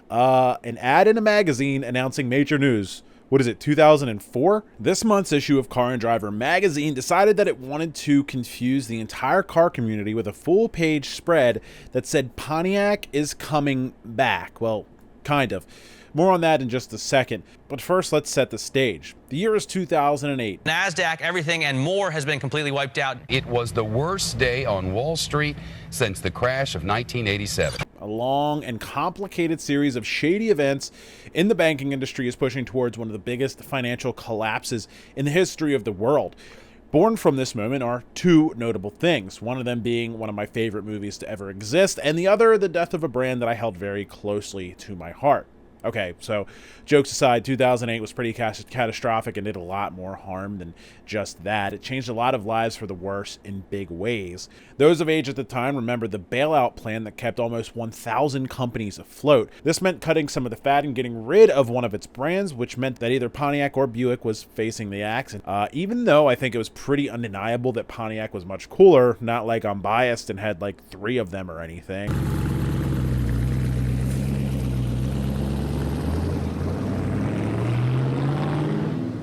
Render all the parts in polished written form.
An ad in a magazine announcing major news. What is it, 2004? This month's issue of Car and Driver magazine decided that it wanted to confuse the entire car community with a full-page spread that said Pontiac is coming back. Well, kind of. More on that in just a second. But first, let's set the stage. The year is 2008. NASDAQ, everything and more has been completely wiped out. It was the worst day on Wall Street since the crash of 1987. A long and complicated series of shady events in the banking industry is pushing towards one of the biggest financial collapses in the history of the world. Born from this moment are two notable things, one of them being one of my favorite movies to ever exist, and the other, the death of a brand that I held very closely to my heart. Okay, so jokes aside, 2008 was pretty catastrophic and did a lot more harm than just that. It changed a lot of lives for the worse in big ways. Those of age at the time remember the bailout plan that kept almost 1,000 companies afloat. This meant cutting some of the fat and getting rid of one of its brands, which meant that either Pontiac or Buick was facing the axe. Even though I think it was pretty undeniable that Pontiac was much cooler, not like I'm biased and had like 3 of them or anything.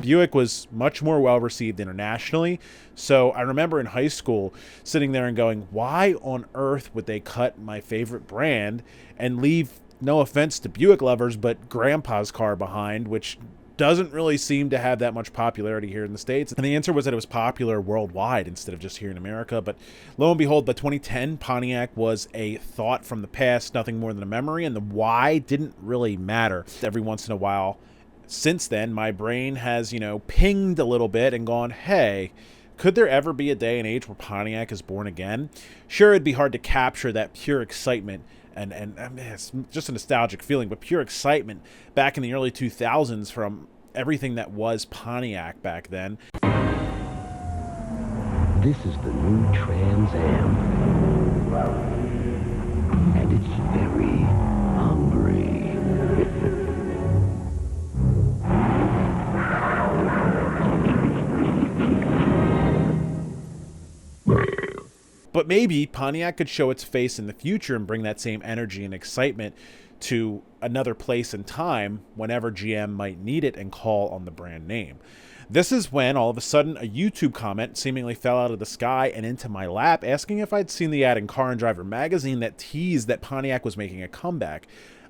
Buick was much more well received internationally, so I remember in high school sitting there and going, why on earth would they cut my favorite brand and leave, no offense to Buick lovers, but grandpa's car behind, which doesn't really seem to have that much popularity here in the States. And the answer was that it was popular worldwide instead of just here in America. But lo and behold, by 2010, Pontiac was a thought from the past, nothing more than a memory, and the why didn't really matter. Every once in a while, since then, my brain has, pinged a little bit and gone, hey, could there ever be a day and age where Pontiac is born again? Sure, it'd be hard to capture that pure excitement, and I mean, it's just a nostalgic feeling, but pure excitement back in the early 2000s from everything that was Pontiac back then. This is the new Trans Am, and it's very hungry. But maybe Pontiac could show its face in the future and bring that same energy and excitement to another place and time whenever GM might need it and call on the brand name. This is when all of a sudden a YouTube comment seemingly fell out of the sky and into my lap asking if I'd seen the ad in Car and Driver magazine that teased that Pontiac was making a comeback.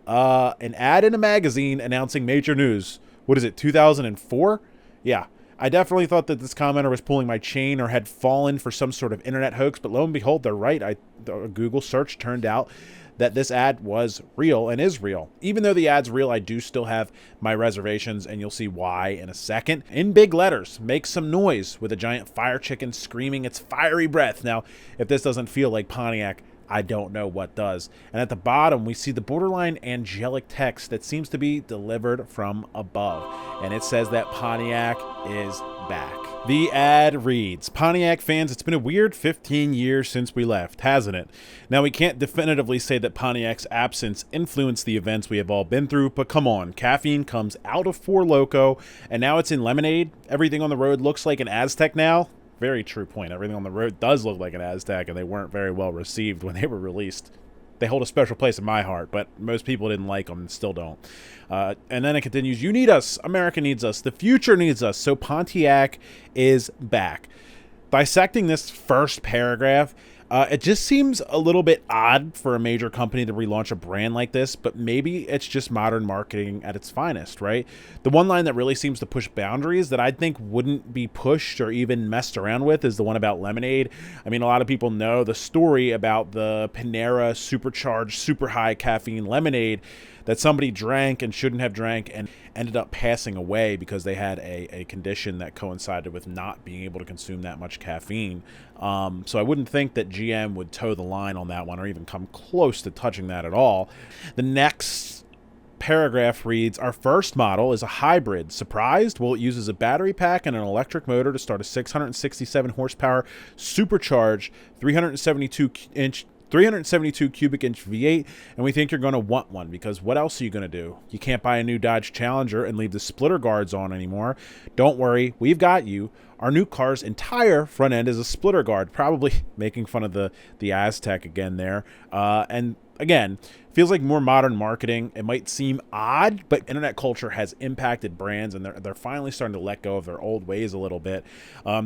An ad in a magazine announcing major news. What is it, 2004? Yeah. I definitely thought that this commenter was pulling my chain or had fallen for some sort of internet hoax, but lo and behold, they're right. A Google search turned out that this ad was real and is real. Even though the ad's real, I do still have my reservations, and you'll see why in a second. In big letters, make some noise, with a giant fire chicken screaming its fiery breath. Now, if this doesn't feel like Pontiac, I don't know what does. And at the bottom, we see the borderline angelic text that seems to be delivered from above. And it says that Pontiac is back. The ad reads, Pontiac fans, it's been a weird 15 years since we left, hasn't it? Now, we can't definitively say that Pontiac's absence influenced the events we have all been through, but come on, caffeine comes out of Four Loko, and now it's in lemonade. Everything on the road looks like an Aztec now. Very true point. Everything on the road does look like an Aztec, and they weren't very well received when they were released. They hold a special place in my heart, but most people didn't like them and still don't. And then it continues, you need us. America needs us. The future needs us. So Pontiac is back. Dissecting this first paragraph, it just seems a little bit odd for a major company to relaunch a brand like this, but maybe it's just modern marketing at its finest, right? The one line that really seems to push boundaries that I think wouldn't be pushed or even messed around with is the one about lemonade. I mean, a lot of people know the story about the Panera supercharged, super high caffeine lemonade that somebody drank and shouldn't have drank and ended up passing away because they had a condition that coincided with not being able to consume that much caffeine. So I wouldn't think that GM would toe the line on that one or even come close to touching that at all. The next paragraph reads, our first model is a hybrid. Surprised? Well, it uses a battery pack and an electric motor to start a 667 horsepower supercharged 372 cubic inch V8, and we think you're going to want one because what else are you going to do? You can't buy a new Dodge Challenger and leave the splitter guards on anymore. Don't worry, we've got you. Our new car's entire front end is a splitter guard, probably making fun of the Aztec again there. And again, feels like more modern marketing. It might seem odd, but internet culture has impacted brands, and they're finally starting to let go of their old ways a little bit.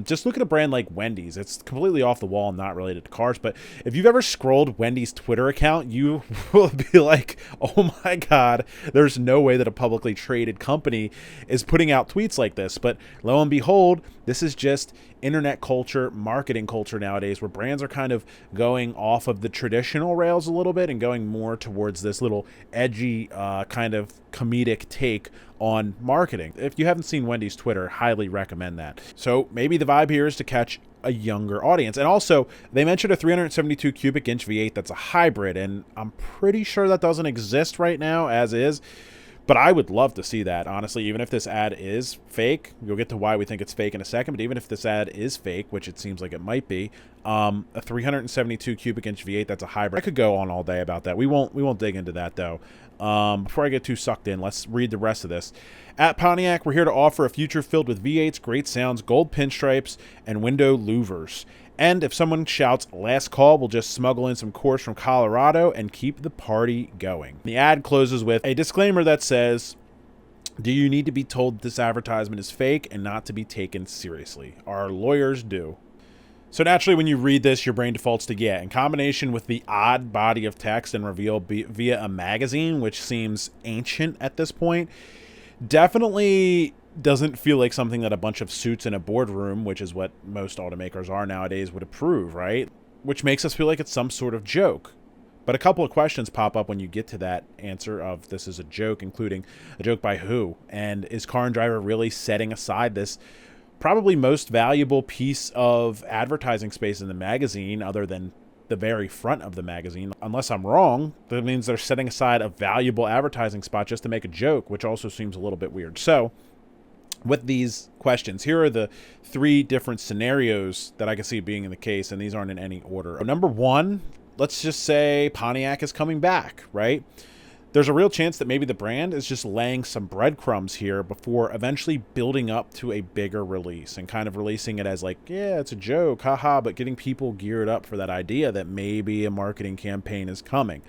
Just look at a brand like Wendy's. It's completely off the wall and not related to cars, but if you've ever scrolled Wendy's Twitter account, you will be like, oh my God, there's no way that a publicly traded company is putting out tweets like this. But lo and behold, this is just internet culture, marketing culture nowadays, where brands are kind of going off of the traditional rails a little bit and going more towards this little edgy kind of comedic take on marketing. If you haven't seen Wendy's Twitter, highly recommend that. So maybe the vibe here is to catch a younger audience. And also, they mentioned a 372 cubic inch V8 that's a hybrid, and I'm pretty sure that doesn't exist right now as is. But I would love to see that, honestly, even if this ad is fake. You'll get to why we think it's fake in a second, but even if this ad is fake, which it seems like it might be, a 372 cubic inch V8 that's a hybrid. I could go on all day about that. We won't dig into that, though. Before I get too sucked in, let's read the rest of this. At Pontiac, we're here to offer a future filled with V8s, great sounds, gold pinstripes, and window louvers. And if someone shouts last call, we'll just smuggle in some cores from Colorado and keep the party going. The ad closes with a disclaimer that says, do you need to be told this advertisement is fake and not to be taken seriously? Our lawyers do. So naturally, when you read this, your brain defaults to, yeah, in combination with the odd body of text and reveal via a magazine, which seems ancient at this point, definitely doesn't feel like something that a bunch of suits in a boardroom, which is what most automakers are nowadays, would approve, right? Which makes us feel like it's some sort of joke. But a couple of questions pop up when you get to that answer of this is a joke, including a joke by who? And is Car and Driver really setting aside this probably most valuable piece of advertising space in the magazine, other than the very front of the magazine? Unless I'm wrong, that means they're setting aside a valuable advertising spot just to make a joke, which also seems a little bit weird. So with these questions, here are the 3 different scenarios that I can see being in the case, and these aren't in any order. Number 1, let's just say Pontiac is coming back, right? There's a real chance that maybe the brand is just laying some breadcrumbs here before eventually building up to a bigger release and kind of releasing it as like, yeah, it's a joke, haha, but getting people geared up for that idea that maybe a marketing campaign is coming.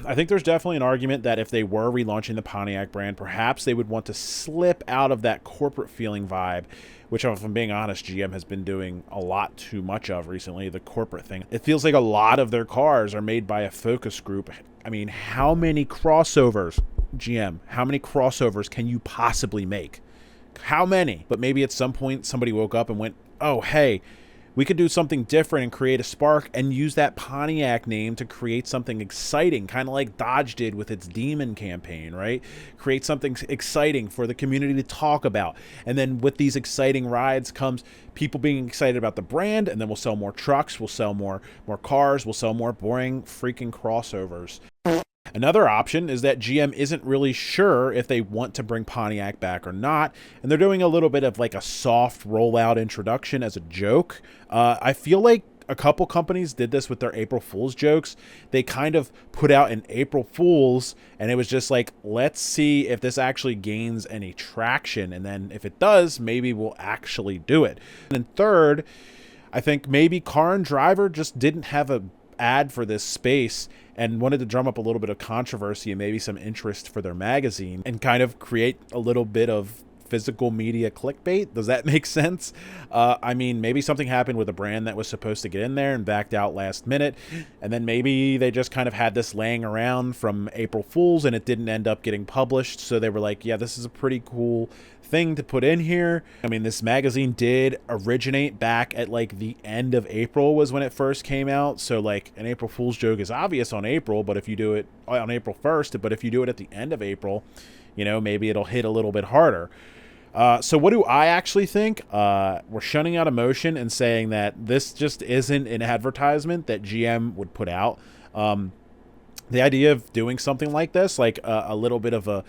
I think there's definitely an argument that if they were relaunching the Pontiac brand, perhaps they would want to slip out of that corporate feeling vibe, which, if I'm being honest, GM has been doing a lot too much of recently, the corporate thing. It feels like a lot of their cars are made by a focus group. I mean, how many crossovers, GM, how many crossovers can you possibly make? How many? But maybe at some point somebody woke up and went, oh, hey, we could do something different and create a spark and use that Pontiac name to create something exciting, kind of like Dodge did with its Demon campaign, right? Create something exciting for the community to talk about. And then with these exciting rides comes people being excited about the brand, and then we'll sell more trucks, we'll sell more cars, we'll sell more boring freaking crossovers. Another option is that GM isn't really sure if they want to bring Pontiac back or not, and they're doing a little bit of like a soft rollout introduction as a joke. I feel like a couple companies did this with their April Fool's jokes. They kind of put out an April Fool's, and it was just like, let's see if this actually gains any traction, and then if it does, maybe we'll actually do it. And then third, I think maybe Car and Driver just didn't have a ad for this space and wanted to drum up a little bit of controversy and maybe some interest for their magazine and kind of create a little bit of physical media clickbait. Does that make sense? I mean, maybe something happened with a brand that was supposed to get in there and backed out last minute, and then maybe they just kind of had this laying around from April Fool's and it didn't end up getting published, so they were like, yeah, this is a pretty cool thing to put in here. I mean, this magazine did originate back at like the end of April was when it first came out, so like an April Fool's joke is obvious on April, but if you do it on April 1st, but if you do it at the end of April, you know, maybe it'll hit a little bit harder. So what do I actually think? We're shunning out emotion and saying that this just isn't an advertisement that GM would put out. The idea of doing something like this, like a little bit of a,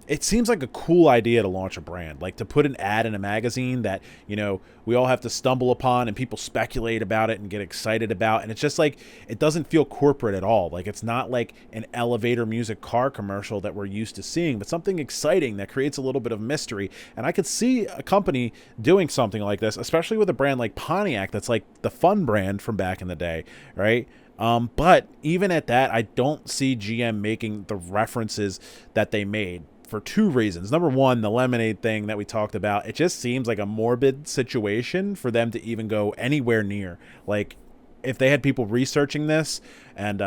it seems like a cool idea to launch a brand, like to put an ad in a magazine that, you know, we all have to stumble upon and people speculate about it and get excited about. And it's just like, it doesn't feel corporate at all. Like it's not like an elevator music car commercial that we're used to seeing, but something exciting that creates a little bit of mystery. And I could see a company doing something like this, especially with a brand like Pontiac that's like the fun brand from back in the day, right? But even at that, I don't see GM making the references that they made for two reasons. Number one, the lemonade thing that we talked about, it just seems like a morbid situation for them to even go anywhere near. Like, if they had people researching this and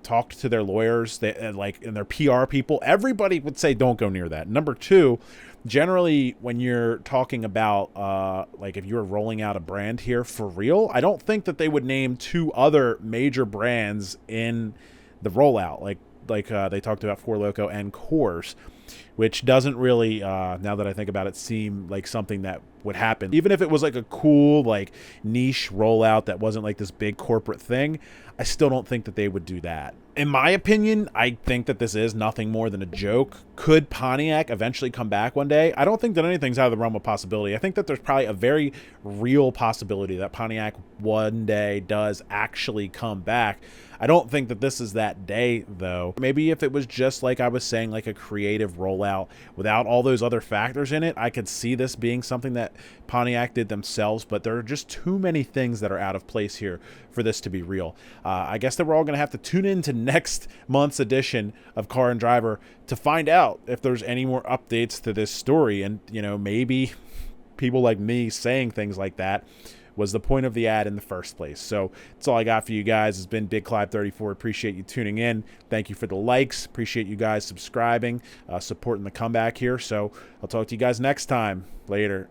talked to their lawyers, and their PR people, everybody would say don't go near that. Number two, generally when you're talking about like if you're rolling out a brand here for real, I don't think that they would name two other major brands in the rollout. Like they talked about Four Loko and Coors, which doesn't really, now that I think about it, seem like something that would happen. Even if it was like a cool, like niche rollout that wasn't like this big corporate thing, I still don't think that they would do that. In my opinion, I think that this is nothing more than a joke. Could Pontiac eventually come back one day? I don't think that anything's out of the realm of possibility. I think that there's probably a very real possibility that Pontiac one day does actually come back. I don't think that this is that day, though. Maybe if it was just like I was saying, like a creative rollout without all those other factors in it, I could see this being something that Pontiac did themselves, but there are just too many things that are out of place here for this to be real. I guess that we're all going to have to tune in to next month's edition of Car and Driver to find out if there's any more updates to this story. And, you know, maybe people like me saying things like that was the point of the ad in the first place. So that's all I got for you guys. It's been Big Clive 34. Appreciate you tuning in. Thank you for the likes. Appreciate you guys subscribing, supporting the comeback here. So I'll talk to you guys next time. Later.